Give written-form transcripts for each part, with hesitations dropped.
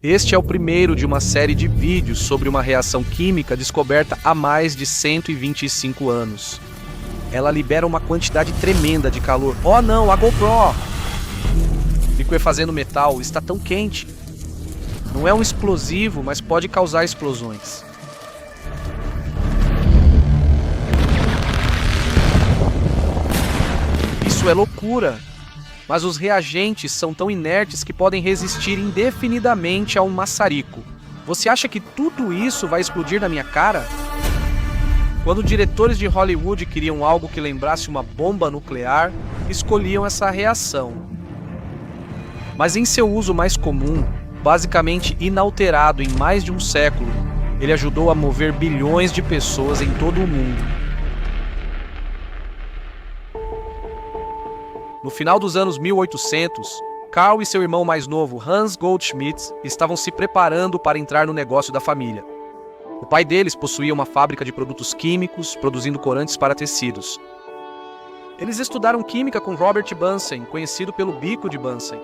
Este é o primeiro de uma série de vídeos sobre uma reação química descoberta há mais de 125 anos. Ela libera uma quantidade tremenda de calor. Oh não, a GoPro! Liquefazendo o metal está tão quente. Não é um explosivo, mas pode causar explosões. Isso é loucura! Mas os reagentes são tão inertes que podem resistir indefinidamente a um maçarico. Você acha que tudo isso vai explodir na minha cara? Quando diretores de Hollywood queriam algo que lembrasse uma bomba nuclear, escolhiam essa reação. Mas em seu uso mais comum, basicamente inalterado em mais de um século, ele ajudou a mover bilhões de pessoas em todo o mundo. No final dos anos 1800, Carl e seu irmão mais novo, Hans Goldschmidt, estavam se preparando para entrar no negócio da família. O pai deles possuía uma fábrica de produtos químicos, produzindo corantes para tecidos. Eles estudaram química com Robert Bunsen, conhecido pelo Bico de Bunsen.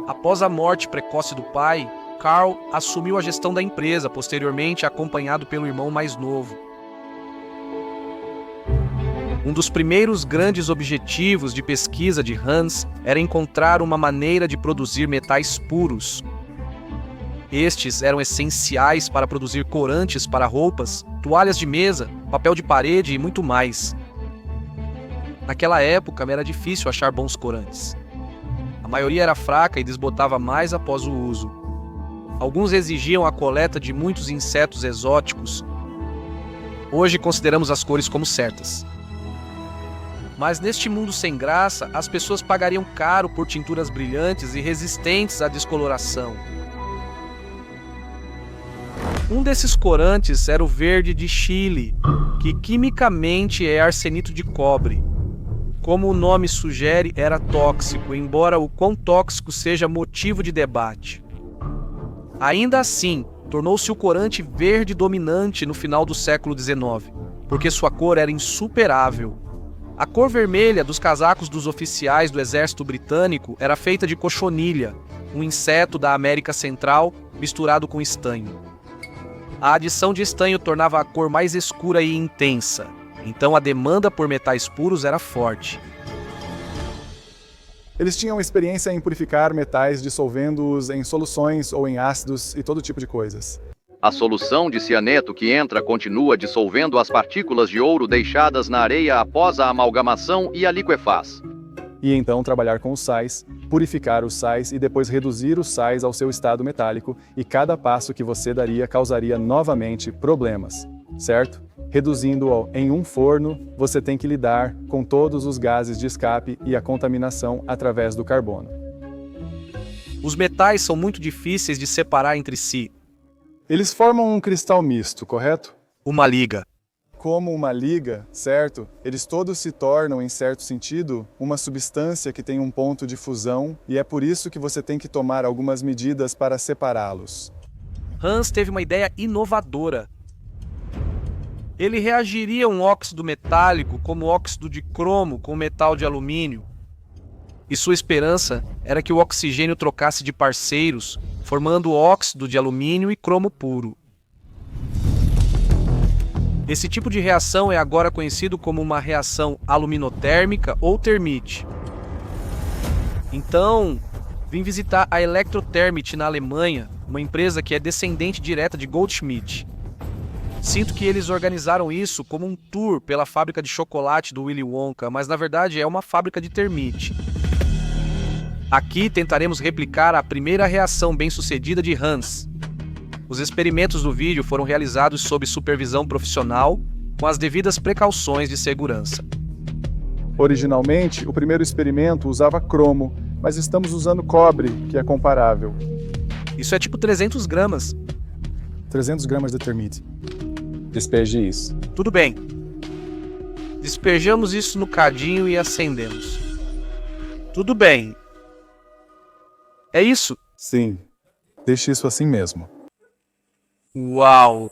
Após a morte precoce do pai, Carl assumiu a gestão da empresa, posteriormente acompanhado pelo irmão mais novo. Um dos primeiros grandes objetivos de pesquisa de Hans era encontrar uma maneira de produzir metais puros. Estes eram essenciais para produzir corantes para roupas, toalhas de mesa, papel de parede e muito mais. Naquela época era difícil achar bons corantes. A maioria era fraca e desbotava mais após o uso. Alguns exigiam a coleta de muitos insetos exóticos. Hoje consideramos as cores como certas. Mas neste mundo sem graça, as pessoas pagariam caro por tinturas brilhantes e resistentes à descoloração. Um desses corantes era o verde de Chile, que quimicamente é arsenito de cobre. Como o nome sugere, era tóxico, embora o quão tóxico seja motivo de debate. Ainda assim, tornou-se o corante verde dominante no final do século XIX, porque sua cor era insuperável. A cor vermelha dos casacos dos oficiais do exército britânico era feita de cochonilha, um inseto da América Central misturado com estanho. A adição de estanho tornava a cor mais escura e intensa, então a demanda por metais puros era forte. Eles tinham experiência em purificar metais dissolvendo-os em soluções ou em ácidos e todo tipo de coisas. A solução de cianeto que entra continua dissolvendo as partículas de ouro deixadas na areia após a amalgamação e a liquefaz. E então trabalhar com os sais, purificar os sais e depois reduzir os sais ao seu estado metálico, e cada passo que você daria causaria novamente problemas, certo? Reduzindo-o em um forno, você tem que lidar com todos os gases de escape e a contaminação através do carbono. Os metais são muito difíceis de separar entre si. Eles formam um cristal misto, correto? Uma liga. Como uma liga, certo? Eles todos se tornam, em certo sentido, uma substância que tem um ponto de fusão, e é por isso que você tem que tomar algumas medidas para separá-los. Hans teve uma ideia inovadora. Ele reagiria a um óxido metálico como óxido de cromo com metal de alumínio. E sua esperança era que o oxigênio trocasse de parceiros, formando óxido de alumínio e cromo puro. Esse tipo de reação é agora conhecido como uma reação aluminotérmica ou termite. Então, vim visitar a Elektrothermit na Alemanha, uma empresa que é descendente direta de Goldschmidt. Sinto que eles organizaram isso como um tour pela fábrica de chocolate do Willy Wonka, mas na verdade é uma fábrica de termite. Aqui tentaremos replicar a primeira reação bem-sucedida de Hans. Os experimentos do vídeo foram realizados sob supervisão profissional, com as devidas precauções de segurança. Originalmente, o primeiro experimento usava cromo, mas estamos usando cobre, que é comparável. Isso é tipo 300 gramas. 300 gramas de termite. Despeje isso. Tudo bem. Despejamos isso no cadinho e acendemos. Tudo bem. É isso? Sim. Deixe isso assim mesmo. Uau!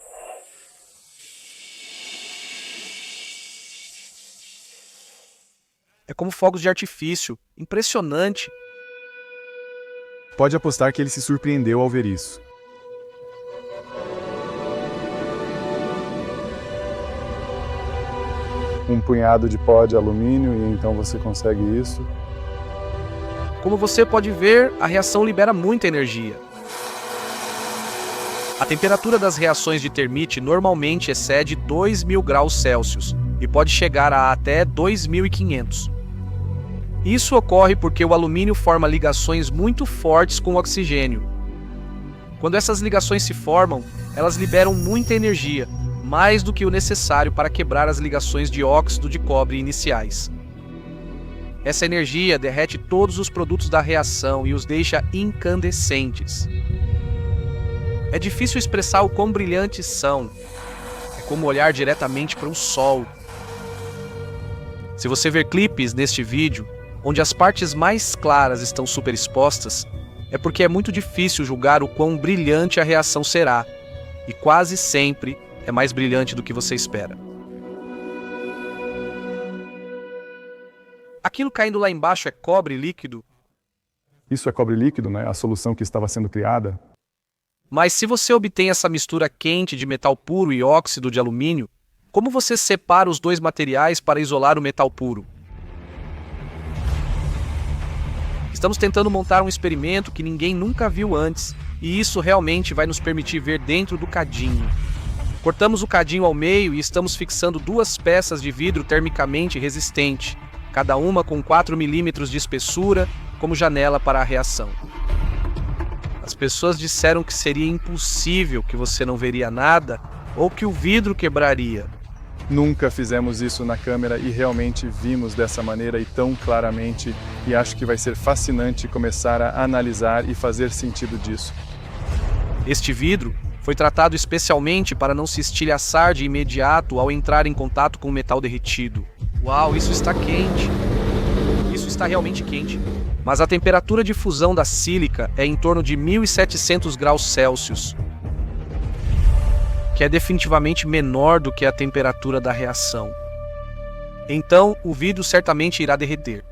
É como fogos de artifício. Impressionante. Pode apostar que ele se surpreendeu ao ver isso. Um punhado de pó de alumínio e então você consegue isso. Como você pode ver, a reação libera muita energia. A temperatura das reações de termite normalmente excede 2.000 graus Celsius e pode chegar a até 2.500. Isso ocorre porque o alumínio forma ligações muito fortes com o oxigênio. Quando essas ligações se formam, elas liberam muita energia, mais do que o necessário para quebrar as ligações de óxido de cobre iniciais. Essa energia derrete todos os produtos da reação e os deixa incandescentes. É difícil expressar o quão brilhantes são. É como olhar diretamente para o sol. Se você ver clipes neste vídeo, onde as partes mais claras estão superexpostas, é porque é muito difícil julgar o quão brilhante a reação será, e quase sempre é mais brilhante do que você espera. Aquilo caindo lá embaixo é cobre líquido? Isso é cobre líquido, né? A solução que estava sendo criada. Mas se você obtém essa mistura quente de metal puro e óxido de alumínio, como você separa os dois materiais para isolar o metal puro? Estamos tentando montar um experimento que ninguém nunca viu antes, e isso realmente vai nos permitir ver dentro do cadinho. Cortamos o cadinho ao meio e estamos fixando duas peças de vidro termicamente resistente, cada uma com 4 milímetros de espessura, como janela para a reação. As pessoas disseram que seria impossível, que você não veria nada, ou que o vidro quebraria. Nunca fizemos isso na câmera e realmente vimos dessa maneira e tão claramente, e acho que vai ser fascinante começar a analisar e fazer sentido disso. Este vidro foi tratado especialmente para não se estilhaçar de imediato ao entrar em contato com o metal derretido. Uau, isso está quente! Isso está realmente quente. Mas a temperatura de fusão da sílica é em torno de 1.700 graus Celsius, que é definitivamente menor do que a temperatura da reação. Então, o vidro certamente irá derreter.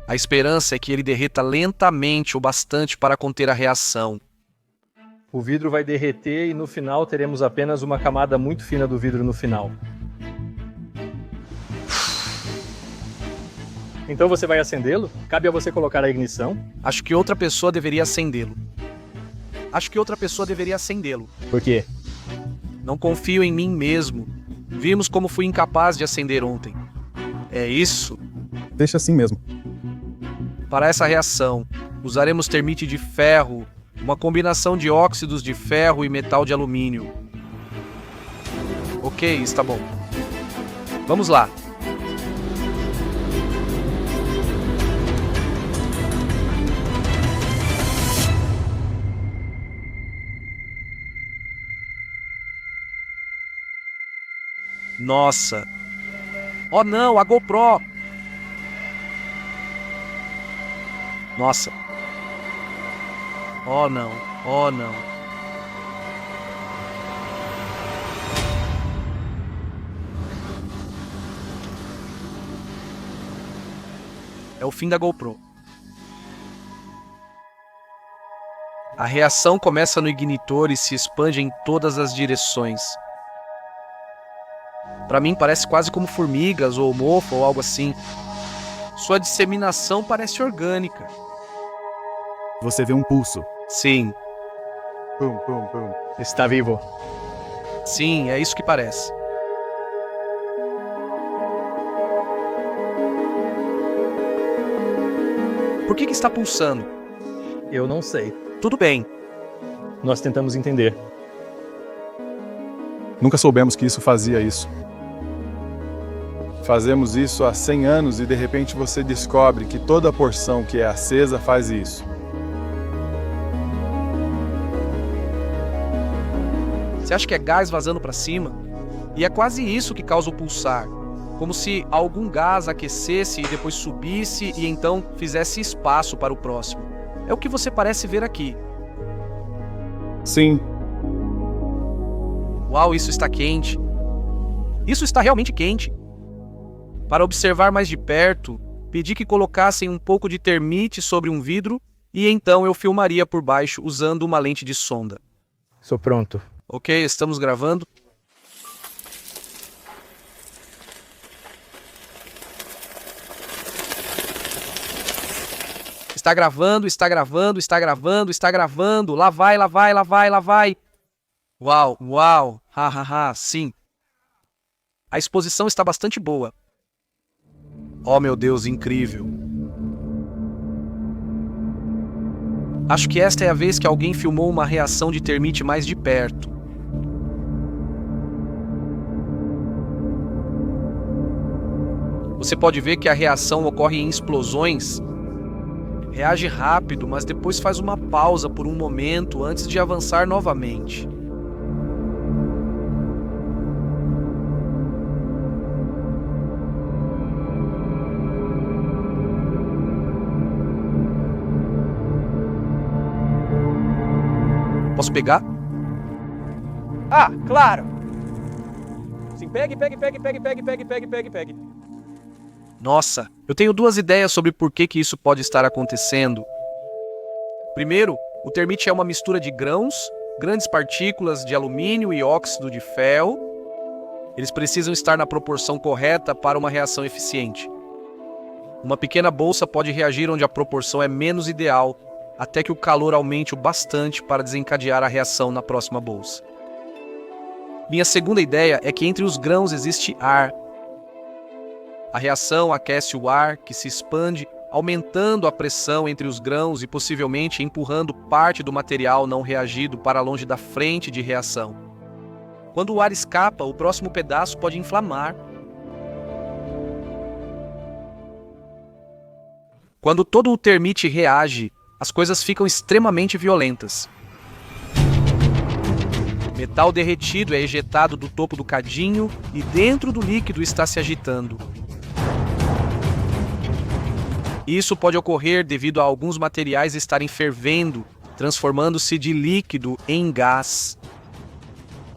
A esperança é que ele derreta lentamente o bastante para conter a reação. O vidro vai derreter e no final teremos apenas uma camada muito fina do vidro no final. Então você vai acendê-lo? Cabe a você colocar a ignição? Acho que outra pessoa deveria acendê-lo. Por quê? Não confio em mim mesmo. Vimos como fui incapaz de acender ontem. É isso. Deixa assim mesmo. Para essa reação, usaremos termite de ferro, uma combinação de óxidos de ferro e metal de alumínio. Ok, está bom. Vamos lá. Nossa! Oh não, a GoPro! Nossa! Oh não, oh não. É o fim da GoPro. A reação começa no ignitor e se expande em todas as direções. Para mim parece quase como formigas ou mofo ou algo assim. Sua disseminação parece orgânica. Você vê um pulso. Sim, Pum, pum, pum. Está vivo. sim, é isso que parece. Por que está pulsando? Eu não sei. Tudo bem. Nós tentamos entender. Nunca soubemos que isso fazia isso. Fazemos isso há 100 anos e de repente você descobre que toda a porção que é acesa faz isso. Você acha que é gás vazando para cima? E é quase isso que causa o pulsar. Como se algum gás aquecesse e depois subisse e então fizesse espaço para o próximo. É o que você parece ver aqui. Sim, Uau, isso está quente. Isso está realmente quente. Para observar mais de perto, pedi que colocassem um pouco de termite sobre um vidro e então eu filmaria por baixo usando uma lente de sonda. Sou pronto. Ok, estamos gravando. Está gravando, está gravando, está gravando, está gravando. Lá vai, lá vai, lá vai, lá vai. Uau, uau, hahaha, sim. A exposição está bastante boa. Oh meu Deus, incrível. Acho que esta é a vez que alguém filmou uma reação de termite mais de perto. Você pode ver que a reação ocorre em explosões. Reage rápido, mas depois faz uma pausa por um momento antes de avançar novamente. Posso pegar? Ah, claro! Sim, pegue, pegue, pegue, pegue, pegue, pegue, pegue, pegue, pegue. Nossa, eu tenho duas ideias sobre por que isso pode estar acontecendo. Primeiro, o termite é uma mistura de grãos, grandes partículas de alumínio e óxido de ferro. Eles precisam estar na proporção correta para uma reação eficiente. Uma pequena bolsa pode reagir onde a proporção é menos ideal, até que o calor aumente o bastante para desencadear a reação na próxima bolsa. Minha segunda ideia é que entre os grãos existe ar. A reação aquece o ar, que se expande, aumentando a pressão entre os grãos e possivelmente empurrando parte do material não reagido para longe da frente de reação. Quando o ar escapa, o próximo pedaço pode inflamar. Quando todo o termite reage, as coisas ficam extremamente violentas. Metal derretido é ejetado do topo do cadinho e dentro do líquido está se agitando. Isso pode ocorrer devido a alguns materiais estarem fervendo, transformando-se de líquido em gás.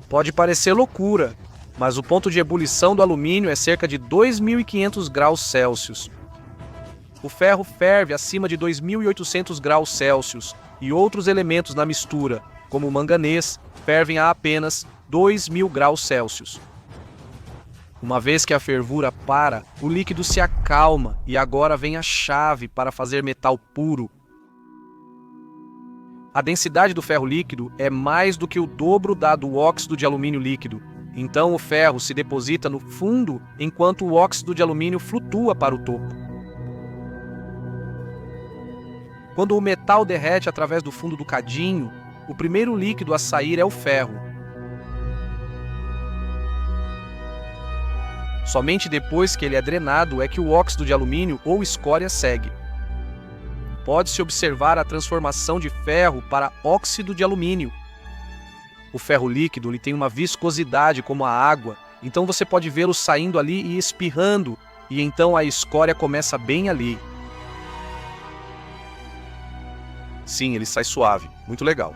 Pode parecer loucura, mas o ponto de ebulição do alumínio é cerca de 2.500 graus Celsius. O ferro ferve acima de 2.800 graus Celsius e outros elementos na mistura, como o manganês, fervem a apenas 2.000 graus Celsius. Uma vez que a fervura para, o líquido se acalma e agora vem a chave para fazer metal puro. A densidade do ferro líquido é mais do que o dobro da do óxido de alumínio líquido. Então o ferro se deposita no fundo enquanto o óxido de alumínio flutua para o topo. Quando o metal derrete através do fundo do cadinho, o primeiro líquido a sair é o ferro. Somente depois que ele é drenado é que o óxido de alumínio ou escória segue. Pode-se observar a transformação de ferro para óxido de alumínio. O ferro líquido ele tem uma viscosidade como a água, então você pode vê-lo saindo ali e espirrando, e então a escória começa bem ali. Sim, ele sai suave. Muito legal.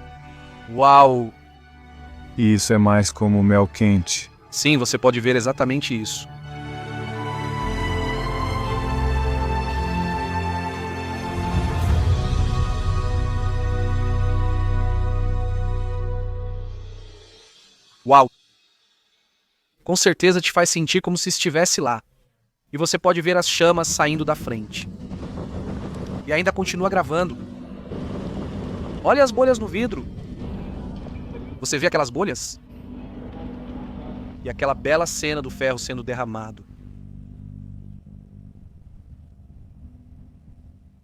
Uau! E isso é mais como mel quente. Sim, você pode ver exatamente isso. Uau! Com certeza te faz sentir como se estivesse lá. E você pode ver as chamas saindo da frente. E ainda continua gravando. Olha as bolhas no vidro. Você vê aquelas bolhas? E aquela bela cena do ferro sendo derramado.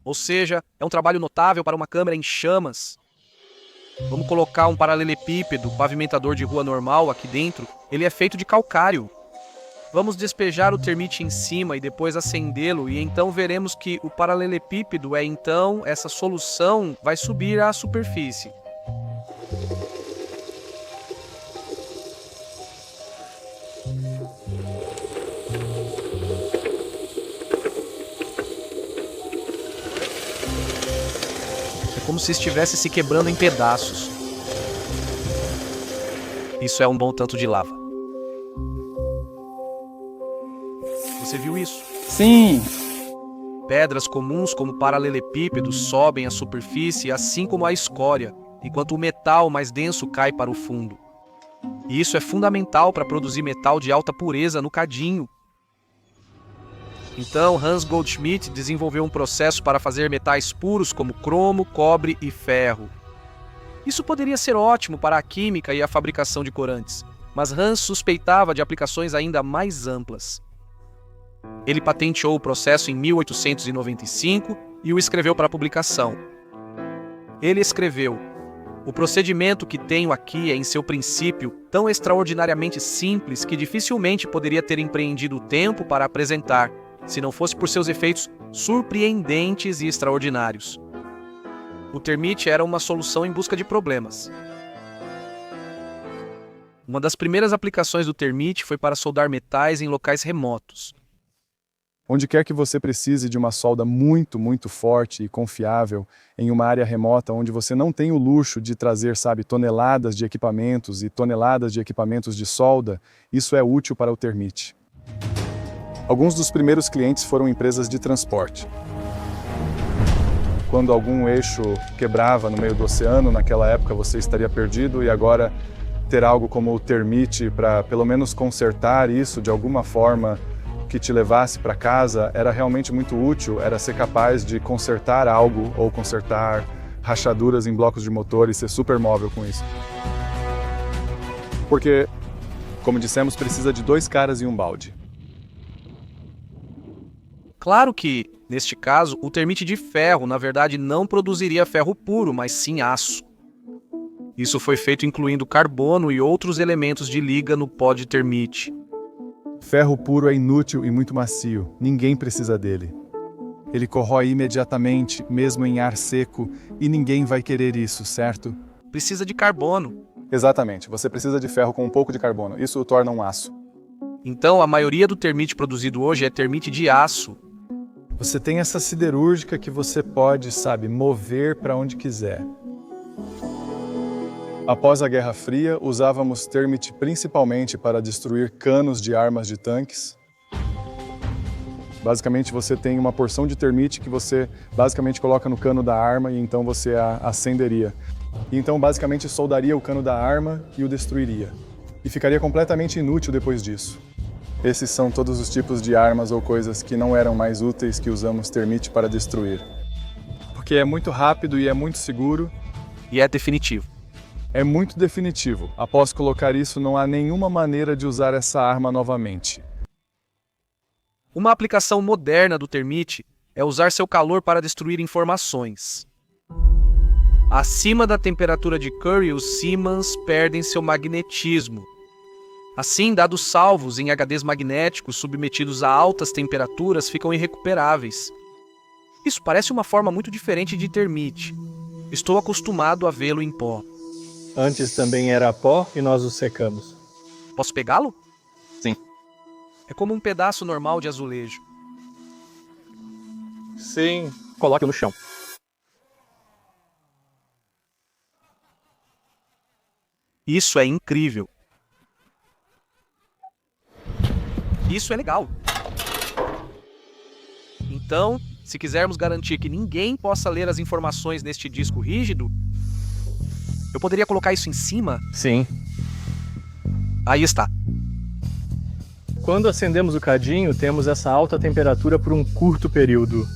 Ou seja, é um trabalho notável para uma câmera em chamas. Vamos colocar um paralelepípedo, pavimentador de rua normal aqui dentro. Ele é feito de calcário. Vamos despejar o termite em cima e depois acendê-lo, e então veremos que o paralelepípedo essa solução vai subir à superfície. É como se estivesse se quebrando em pedaços. Isso é um bom tanto de lava. Você viu isso? Sim! Pedras comuns como paralelepípedos sobem à superfície, assim como a escória, enquanto o metal mais denso cai para o fundo. E isso é fundamental para produzir metal de alta pureza no cadinho. Então, Hans Goldschmidt desenvolveu um processo para fazer metais puros como cromo, cobre e ferro. Isso poderia ser ótimo para a química e a fabricação de corantes, mas Hans suspeitava de aplicações ainda mais amplas. Ele patenteou o processo em 1895 e o escreveu para publicação. Ele escreveu: "O procedimento que tenho aqui é, em seu princípio, tão extraordinariamente simples que dificilmente poderia ter empreendido o tempo para apresentar, se não fosse por seus efeitos surpreendentes e extraordinários." O termite era uma solução em busca de problemas. Uma das primeiras aplicações do termite foi para soldar metais em locais remotos. Onde quer que você precise de uma solda muito, muito forte e confiável, em uma área remota onde você não tem o luxo de trazer, toneladas de equipamentos e toneladas de equipamentos de solda, isso é útil para o termite. Alguns dos primeiros clientes foram empresas de transporte. Quando algum eixo quebrava no meio do oceano, naquela época você estaria perdido, e agora ter algo como o termite para pelo menos consertar isso de alguma forma que te levasse para casa era realmente muito útil, era ser capaz de consertar algo ou consertar rachaduras em blocos de motor e ser super móvel com isso. Porque, como dissemos, precisa de 2 caras e um balde. Claro que, neste caso, o termite de ferro, na verdade, não produziria ferro puro, mas sim aço. Isso foi feito incluindo carbono e outros elementos de liga no pó de termite. Ferro puro é inútil e muito macio, ninguém precisa dele. Ele corrói imediatamente, mesmo em ar seco, e ninguém vai querer isso, certo? Precisa de carbono. Exatamente, você precisa de ferro com um pouco de carbono, isso o torna um aço. Então, a maioria do termite produzido hoje é termite de aço. Você tem essa siderúrgica que você pode, mover para onde quiser. Após a Guerra Fria, usávamos termite principalmente para destruir canos de armas de tanques. Basicamente, você tem uma porção de termite que você basicamente coloca no cano da arma e então você a acenderia. E então, basicamente, soldaria o cano da arma e o destruiria. E ficaria completamente inútil depois disso. Esses são todos os tipos de armas ou coisas que não eram mais úteis que usamos termite para destruir. Porque é muito rápido e é muito seguro. E é definitivo. É muito definitivo. Após colocar isso, não há nenhuma maneira de usar essa arma novamente. Uma aplicação moderna do termite é usar seu calor para destruir informações. Acima da temperatura de Curie, os Siemens perdem seu magnetismo. Assim, dados salvos em HDs magnéticos submetidos a altas temperaturas ficam irrecuperáveis. Isso parece uma forma muito diferente de termite. Estou acostumado a vê-lo em pó. Antes também era pó e nós o secamos. Posso pegá-lo? Sim. É como um pedaço normal de azulejo. Sim. Coloque no chão. Isso é incrível. Isso é legal. Então, se quisermos garantir que ninguém possa ler as informações neste disco rígido, eu poderia colocar isso em cima? Sim. Aí está. Quando acendemos o cadinho, temos essa alta temperatura por um curto período.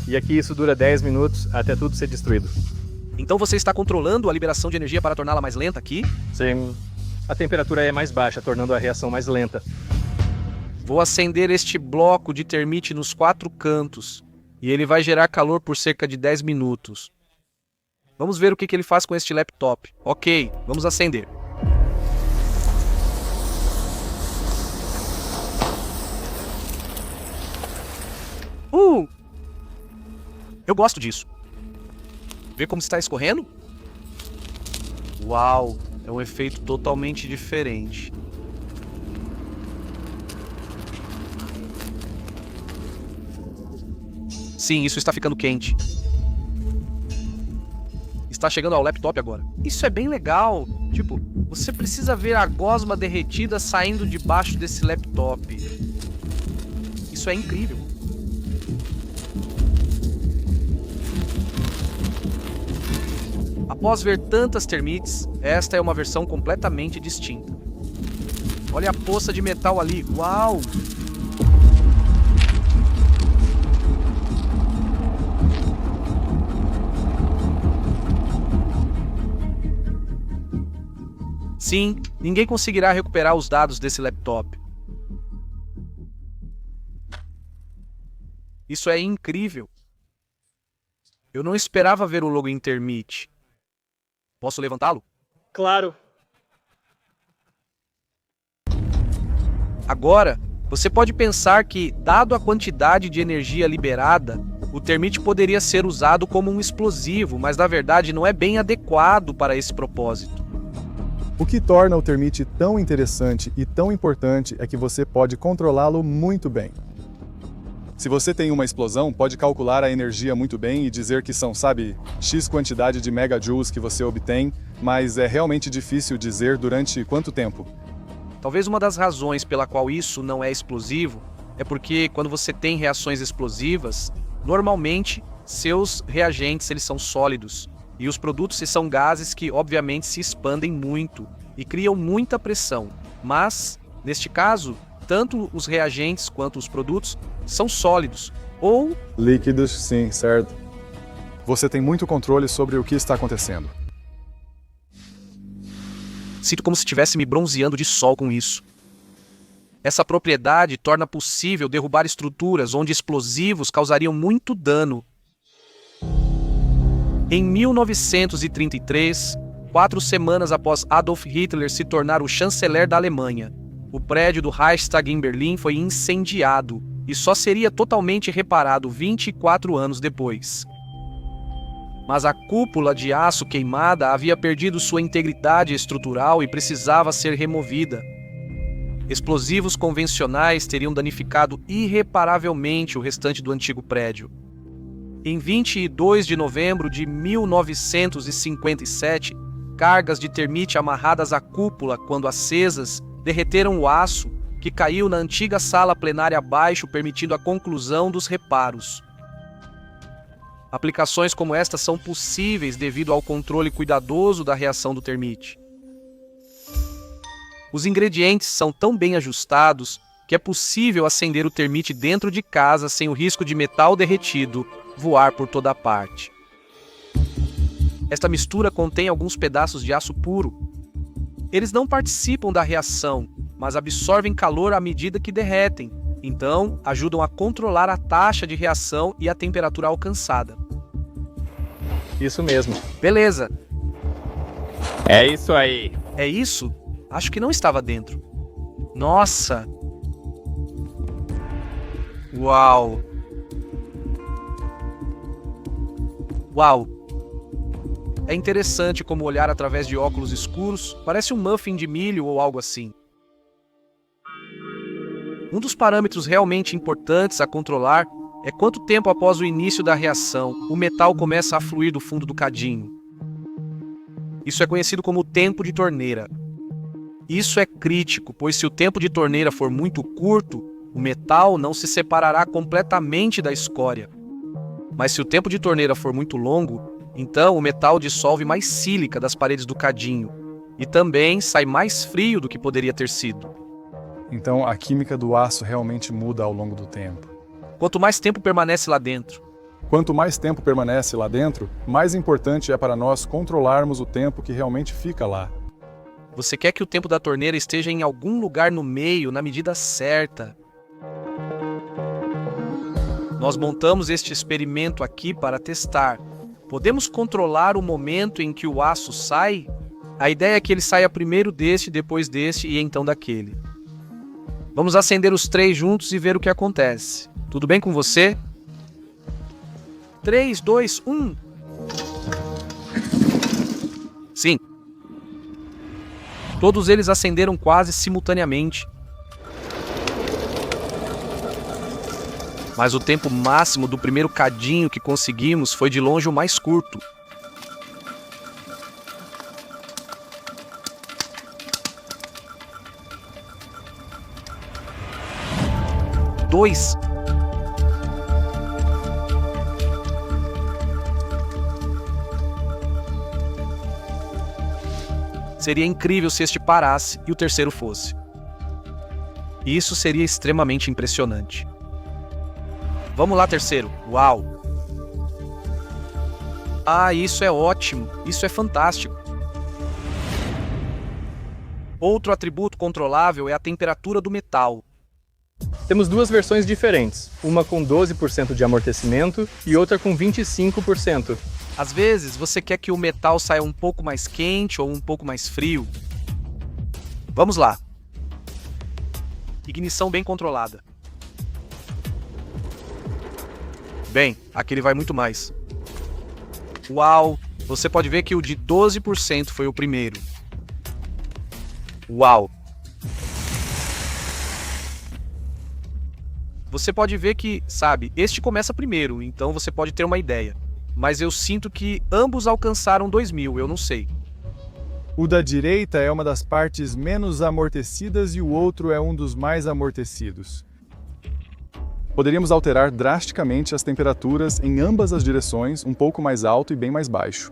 E aqui isso dura 10 minutos até tudo ser destruído. Então você está controlando a liberação de energia para torná-la mais lenta aqui? Sim. A temperatura é mais baixa, tornando a reação mais lenta. Vou acender este bloco de termite nos 4 cantos e ele vai gerar calor por cerca de 10 minutos. Vamos ver o que ele faz com este laptop. Ok, vamos acender. Eu gosto disso. Vê como está escorrendo? Uau, é um efeito totalmente diferente. Sim, isso está ficando quente. Está chegando ao laptop agora. Isso é bem legal. Tipo, você precisa ver a gosma derretida saindo debaixo desse laptop. Isso é incrível. Após ver tantas termites, esta é uma versão completamente distinta. Olha a poça de metal ali, uau! Sim, ninguém conseguirá recuperar os dados desse laptop. Isso é incrível. Eu não esperava ver o logo Intermit. Posso levantá-lo? Claro. Agora, você pode pensar que, dado a quantidade de energia liberada, o termite poderia ser usado como um explosivo, mas na verdade não é bem adequado para esse propósito. O que torna o termite tão interessante e tão importante é que você pode controlá-lo muito bem. Se você tem uma explosão, pode calcular a energia muito bem e dizer que são, sabe, X quantidade de megajoules que você obtém, mas é realmente difícil dizer durante quanto tempo. Talvez uma das razões pela qual isso não é explosivo é porque quando você tem reações explosivas, normalmente seus reagentes eles são sólidos e os produtos são gases que obviamente se expandem muito e criam muita pressão. Mas, neste caso, tanto os reagentes quanto os produtos são sólidos ou líquidos, sim, certo. Você tem muito controle sobre o que está acontecendo. Sinto como se estivesse me bronzeando de sol com isso. Essa propriedade torna possível derrubar estruturas onde explosivos causariam muito dano. Em 1933, 4 semanas após Adolf Hitler se tornar o chanceler da Alemanha, o prédio do Reichstag em Berlim foi incendiado e só seria totalmente reparado 24 anos depois. Mas a cúpula de aço queimada havia perdido sua integridade estrutural e precisava ser removida. Explosivos convencionais teriam danificado irreparavelmente o restante do antigo prédio. Em 22 de novembro de 1957, cargas de termite amarradas à cúpula, quando acesas, derreteram o aço que caiu na antiga sala plenária abaixo, permitindo a conclusão dos reparos. Aplicações como esta são possíveis devido ao controle cuidadoso da reação do termite. Os ingredientes são tão bem ajustados que é possível acender o termite dentro de casa sem o risco de metal derretido voar por toda a parte. Esta mistura contém alguns pedaços de aço puro. Eles não participam da reação, mas absorvem calor à medida que derretem, então ajudam a controlar a taxa de reação e a temperatura alcançada. Isso mesmo. Beleza. É isso aí. É isso? Acho que não estava dentro. Nossa! Uau! Uau! É interessante como olhar através de óculos escuros parece um muffin de milho ou algo assim. Um dos parâmetros realmente importantes a controlar é quanto tempo após o início da reação o metal começa a fluir do fundo do cadinho. Isso é conhecido como tempo de torneira. Isso é crítico, pois se o tempo de torneira for muito curto, o metal não se separará completamente da escória. Mas se o tempo de torneira for muito longo, então o metal dissolve mais sílica das paredes do cadinho e também sai mais frio do que poderia ter sido. Então a química do aço realmente muda ao longo do tempo. Quanto mais tempo permanece lá dentro. Quanto mais tempo permanece lá dentro, mais importante é para nós controlarmos o tempo que realmente fica lá. Você quer que o tempo da torneira esteja em algum lugar no meio, na medida certa. Nós montamos este experimento aqui para testar. Podemos controlar o momento em que o aço sai? A ideia é que ele saia primeiro deste, depois deste e então daquele. Vamos acender os 3 juntos e ver o que acontece. Tudo bem com você? 3, 2, 1. Sim. Todos eles acenderam quase simultaneamente. Mas o tempo máximo do primeiro cadinho que conseguimos foi de longe o mais curto. Dois. Seria incrível se este parasse e o terceiro fosse. Isso seria extremamente impressionante. Vamos lá, terceiro. Uau! Ah, isso é ótimo. Isso é fantástico. Outro atributo controlável é a temperatura do metal. Temos duas versões diferentes, uma com 12% de amortecimento e outra com 25%. Às vezes, você quer que o metal saia um pouco mais quente ou um pouco mais frio. Vamos lá. Ignição bem controlada. Bem, aqui ele vai muito mais. Uau! Você pode ver que o de 12% foi o primeiro. Uau! Você pode ver que, sabe, este começa primeiro, então você pode ter uma ideia. Mas eu sinto que ambos alcançaram 2000, eu não sei. O da direita é uma das partes menos amortecidas e o outro é um dos mais amortecidos. Poderíamos alterar drasticamente as temperaturas em ambas as direções, um pouco mais alto e bem mais baixo.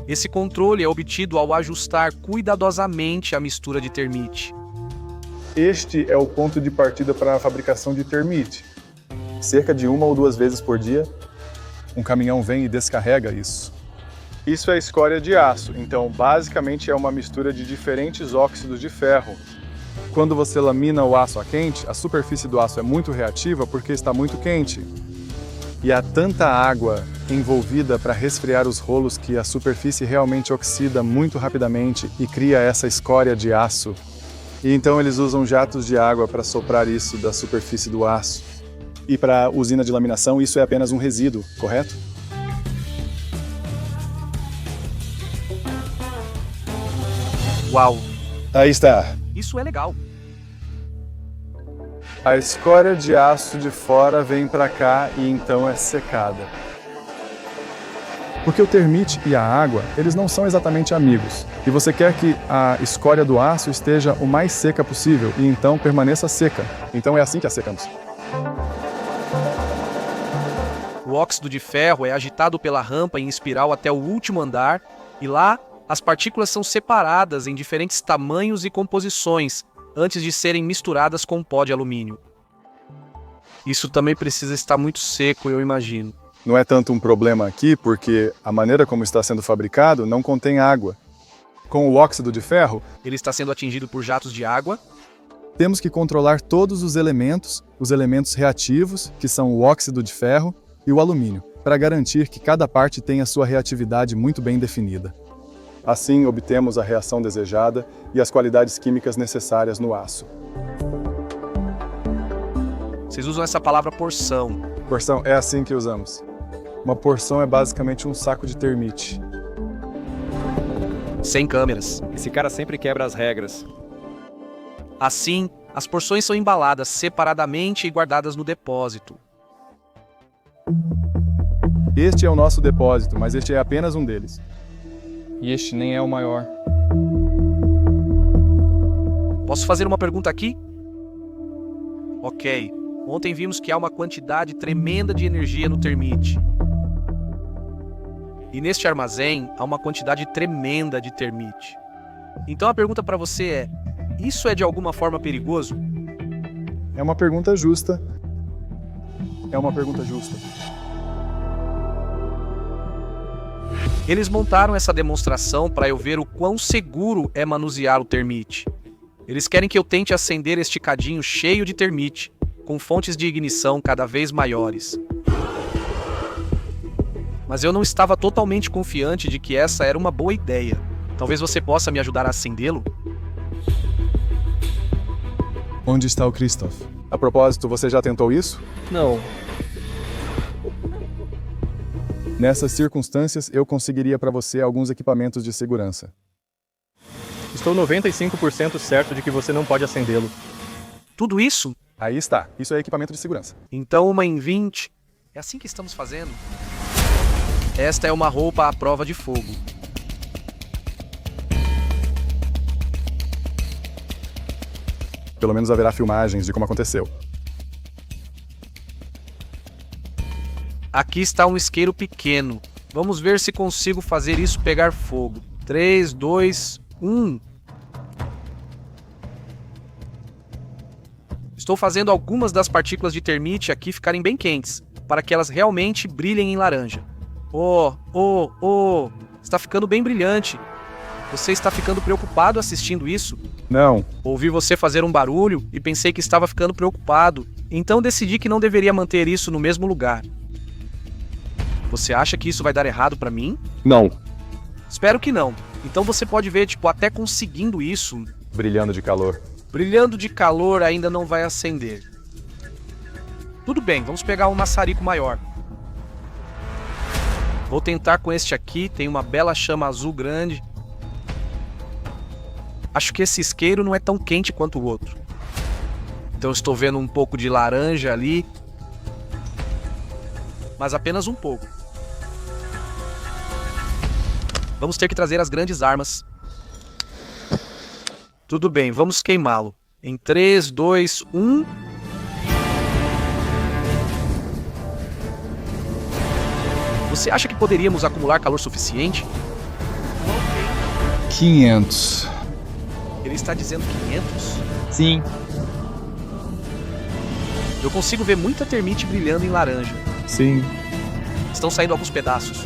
Esse controle é obtido ao ajustar cuidadosamente a mistura de termite. Este é o ponto de partida para a fabricação de termite. Cerca de 1 ou 2 vezes por dia, um caminhão vem e descarrega isso. Isso é escória de aço, então basicamente é uma mistura de diferentes óxidos de ferro. Quando você lamina o aço a quente, a superfície do aço é muito reativa porque está muito quente. E há tanta água envolvida para resfriar os rolos que a superfície realmente oxida muito rapidamente e cria essa escória de aço. E então eles usam jatos de água para soprar isso da superfície do aço. E para a usina de laminação isso é apenas um resíduo, correto? Uau! Aí está. Isso é legal. A escória de aço de fora vem para cá e então é secada. Porque o termite e a água, eles não são exatamente amigos. E você quer que a escória do aço esteja o mais seca possível e então permaneça seca. Então é assim que a secamos. O óxido de ferro é agitado pela rampa em espiral até o último andar e lá as partículas são separadas em diferentes tamanhos e composições antes de serem misturadas com pó de alumínio. Isso também precisa estar muito seco, eu imagino. Não é tanto um problema aqui porque a maneira como está sendo fabricado não contém água. Com o óxido de ferro, Ele está sendo atingido por jatos de água. temos que controlar todos os elementos reativos, que são o óxido de ferro e o alumínio, para garantir que cada parte tenha sua reatividade muito bem definida. Assim, obtemos a reação desejada e as qualidades químicas necessárias no aço. Vocês usam essa palavra porção. Porção é assim que usamos. Uma porção é basicamente um saco de termite. Sem câmeras. Esse cara sempre quebra as regras. Assim, as porções são embaladas separadamente e guardadas no depósito. Este é o nosso depósito, mas este é apenas um deles. E este nem é o maior. Posso fazer uma pergunta aqui? Ok. Ontem vimos que há uma quantidade tremenda de energia no termite. E neste armazém há uma quantidade tremenda de termite. Então a pergunta para você é: isso é de alguma forma perigoso? É uma pergunta justa. É uma pergunta justa. Eles montaram essa demonstração para eu ver o quão seguro é manusear o termite. Eles querem que eu tente acender este cadinho cheio de termite, com fontes de ignição cada vez maiores. Mas eu não estava totalmente confiante de que essa era uma boa ideia. Talvez você possa me ajudar a acendê-lo? Onde está o Christoph? A propósito, você já tentou isso? Não, Nessas circunstâncias, eu conseguiria para você alguns equipamentos de segurança. estou 95% certo de que você não pode acendê-lo. Tudo isso? Aí está. Isso é equipamento de segurança. Então uma em 20. É assim que estamos fazendo? Esta é uma roupa à prova de fogo. Pelo menos haverá filmagens de como aconteceu. Aqui está um isqueiro pequeno. Vamos ver se consigo fazer isso pegar fogo. 3, 2, 1. Estou fazendo algumas das partículas de termite aqui ficarem bem quentes, para que elas realmente brilhem em laranja. Está ficando bem brilhante. Você está ficando preocupado assistindo isso? Não. Ouvi você fazer um barulho e pensei que estava ficando preocupado, então decidi que não deveria manter isso no mesmo lugar. Você acha que isso vai dar errado para mim? Não. Espero que não. Então você pode ver, até conseguindo isso, Brilhando de calor. brilhando de calor ainda não vai acender. Tudo bem, vamos pegar um maçarico maior. Vou tentar com este aqui, tem uma bela chama azul grande. Acho que esse isqueiro não é tão quente quanto o outro. Então eu estou vendo um pouco de laranja ali. Mas apenas um pouco. Vamos ter que trazer as grandes armas. Tudo bem, vamos queimá-lo. Em 3, 2, 1... Você acha que poderíamos acumular calor suficiente? 500. Ele está dizendo 500? Sim. Eu consigo ver muita termite brilhando em laranja. Sim. Estão saindo alguns pedaços.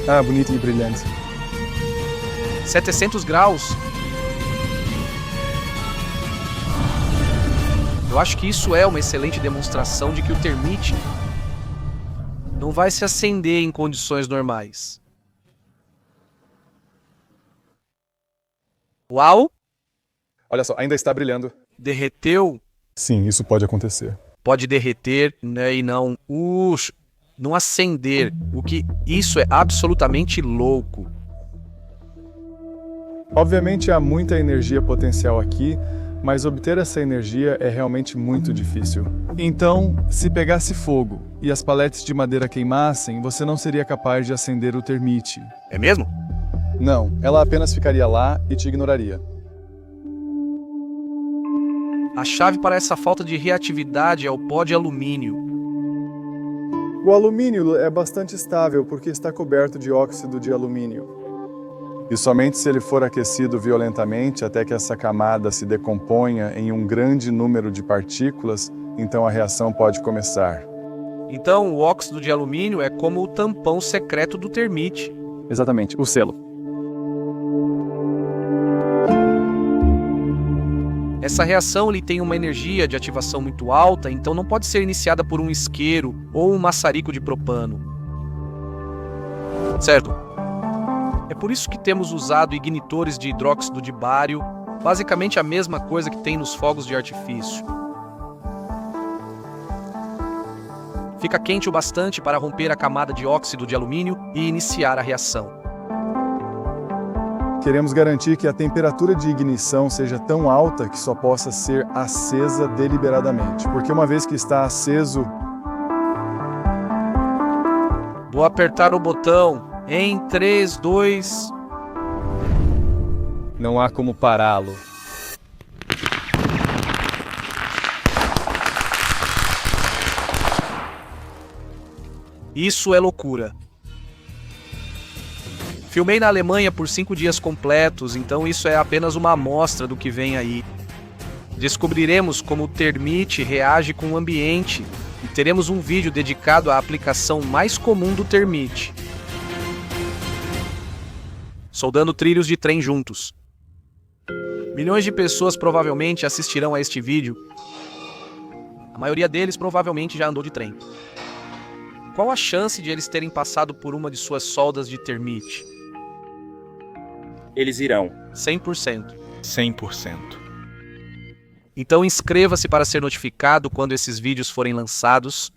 Ah, bonito e brilhante. 700 graus. Eu acho que isso é uma excelente demonstração de que o termite não vai se acender em condições normais. Uau! Olha só, ainda está brilhando. Derreteu? Sim, isso pode acontecer. Pode derreter, né, e não acender. Isso é absolutamente louco. Obviamente há muita energia potencial aqui, mas obter essa energia é realmente muito difícil. Então, se pegasse fogo e as paletes de madeira queimassem, você não seria capaz de acender o termite. É mesmo? Não, ela apenas ficaria lá e te ignoraria. A chave para essa falta de reatividade é o pó de alumínio. O alumínio é bastante estável porque está coberto de óxido de alumínio. E somente se ele for aquecido violentamente até que essa camada se decomponha em um grande número de partículas, então a reação pode começar. Então, o óxido de alumínio é como o tampão secreto do termite. Exatamente, o selo. Essa reação tem uma energia de ativação muito alta, então não pode ser iniciada por um isqueiro ou um maçarico de propano. Certo? É por isso que temos usado ignitores de hidróxido de bário, basicamente a mesma coisa que tem nos fogos de artifício. Fica quente o bastante para romper a camada de óxido de alumínio e iniciar a reação. Queremos garantir que a temperatura de ignição seja tão alta que só possa ser acesa deliberadamente, porque uma vez que está aceso... Vou apertar o botão em 3, 2... Não há como pará-lo. Isso é loucura. Filmei na Alemanha por 5 dias completos, então isso é apenas uma amostra do que vem aí. Descobriremos como o termite reage com o ambiente e teremos um vídeo dedicado à aplicação mais comum do termite. Soldando trilhos de trem juntos. Milhões de pessoas provavelmente assistirão a este vídeo. A maioria deles provavelmente já andou de trem. Qual a chance de eles terem passado por uma de suas soldas de termite? Eles irão. 100%. 100%. Então inscreva-se para ser notificado quando esses vídeos forem lançados.